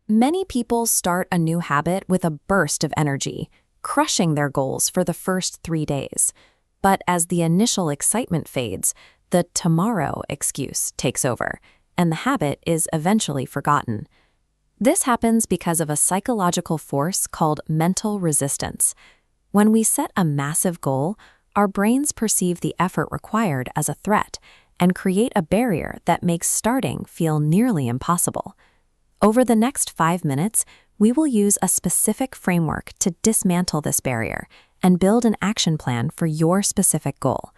Many people start a new habit with a burst of energy, crushing their goals for the first 3 days. But as the initial excitement fades, the tomorrow excuse takes over, and the habit is eventually forgotten. This happens because of a psychological force called mental resistance. When we set a massive goal, our brains perceive the effort required as a threat and create a barrier that makes starting feel nearly impossible. Over the next 5 minutes, we will use a specific framework to dismantle this barrier and build an action plan for your specific goal.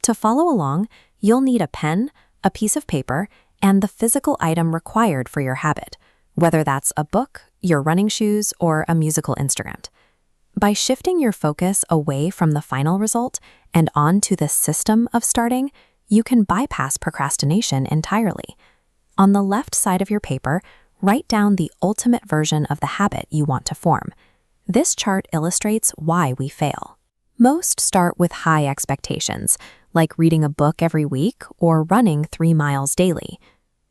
To follow along, you'll need a pen, a piece of paper, and the physical item required for your habit, whether that's a book, your running shoes, or a musical instrument. By shifting your focus away from the final result and onto the system of starting, you can bypass procrastination entirely. On the left side of your paper, write down the ultimate version of the habit you want to form. This chart illustrates why we fail. Most start with high expectations, like reading a book every week or running 3 miles daily.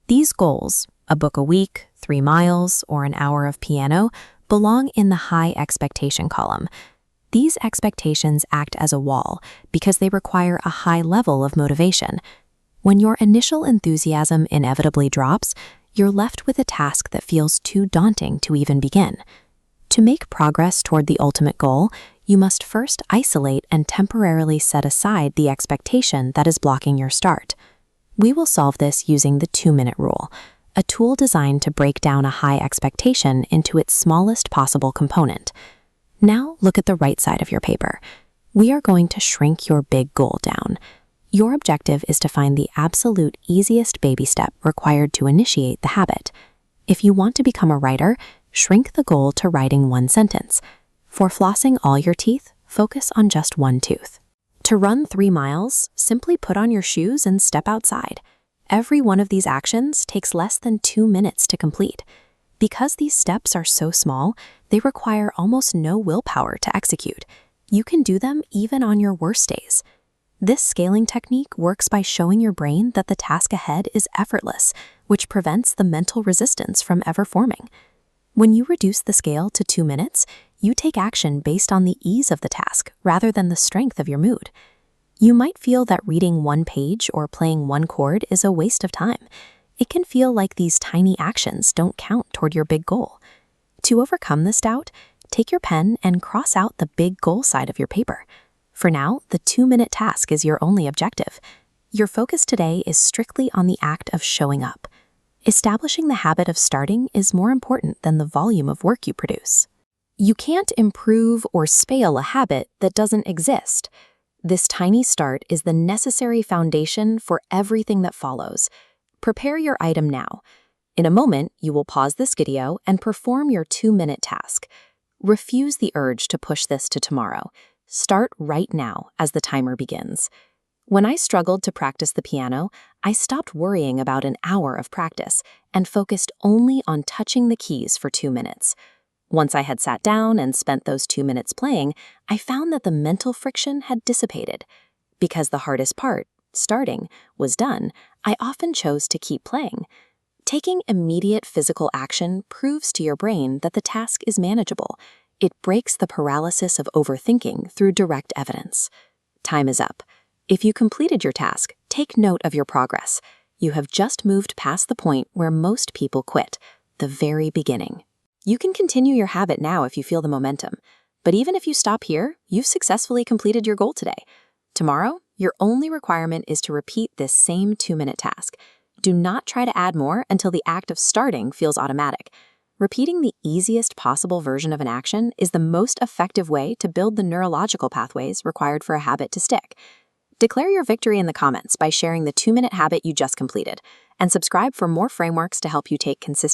These goals, a book a week, 3 miles, or an hour of piano, belong in the high expectation column. These expectations act as a wall because they require a high level of motivation. When your initial enthusiasm inevitably drops, you're left with a task that feels too daunting to even begin. To make progress toward the ultimate goal, you must first isolate and temporarily set aside the expectation that is blocking your start. We will solve this using the 2-minute rule, a tool designed to break down a high expectation into its smallest possible component. Now look at the right side of your paper. We are going to shrink your big goal down. Your objective is to find the absolute easiest baby step required to initiate the habit. If you want to become a writer, shrink the goal to writing 1 sentence. For flossing all your teeth, focus on just 1 tooth. To run 3 miles, simply put on your shoes and step outside. Every one of these actions takes less than 2 minutes to complete. Because these steps are so small, they require almost no willpower to execute. You can do them even on your worst days. This scaling technique works by showing your brain that the task ahead is effortless, which prevents the mental resistance from ever forming. When you reduce the scale to 2 minutes, you take action based on the ease of the task rather than the strength of your mood. You might feel that reading 1 page or playing 1 chord is a waste of time. It can feel like these tiny actions don't count toward your big goal. To overcome this doubt, take your pen and cross out the big goal side of your paper. For now, the 2-minute task is your only objective. Your focus today is strictly on the act of showing up. Establishing the habit of starting is more important than the volume of work you produce. You can't improve or scale a habit that doesn't exist. This tiny start is the necessary foundation for everything that follows. Prepare your item now. In a moment, you will pause this video and perform your 2-minute task. Refuse the urge to push this to tomorrow. Start right now as the timer begins. When I struggled to practice the piano, I stopped worrying about an hour of practice and focused only on touching the keys for 2 minutes. Once I had sat down and spent those 2 minutes playing, I found that the mental friction had dissipated. Because the hardest part, starting, was done, I often chose to keep playing. Taking immediate physical action proves to your brain that the task is manageable. It breaks the paralysis of overthinking through direct evidence. Time is up. If you completed your task, take note of your progress. You have just moved past the point where most people quit, the very beginning. You can continue your habit now if you feel the momentum. But even if you stop here, you've successfully completed your goal today. Tomorrow, your only requirement is to repeat this same 2-minute task. Do not try to add more until the act of starting feels automatic. Repeating the easiest possible version of an action is the most effective way to build the neurological pathways required for a habit to stick. Declare your victory in the comments by sharing the 2-minute habit you just completed, and subscribe for more frameworks to help you take consistent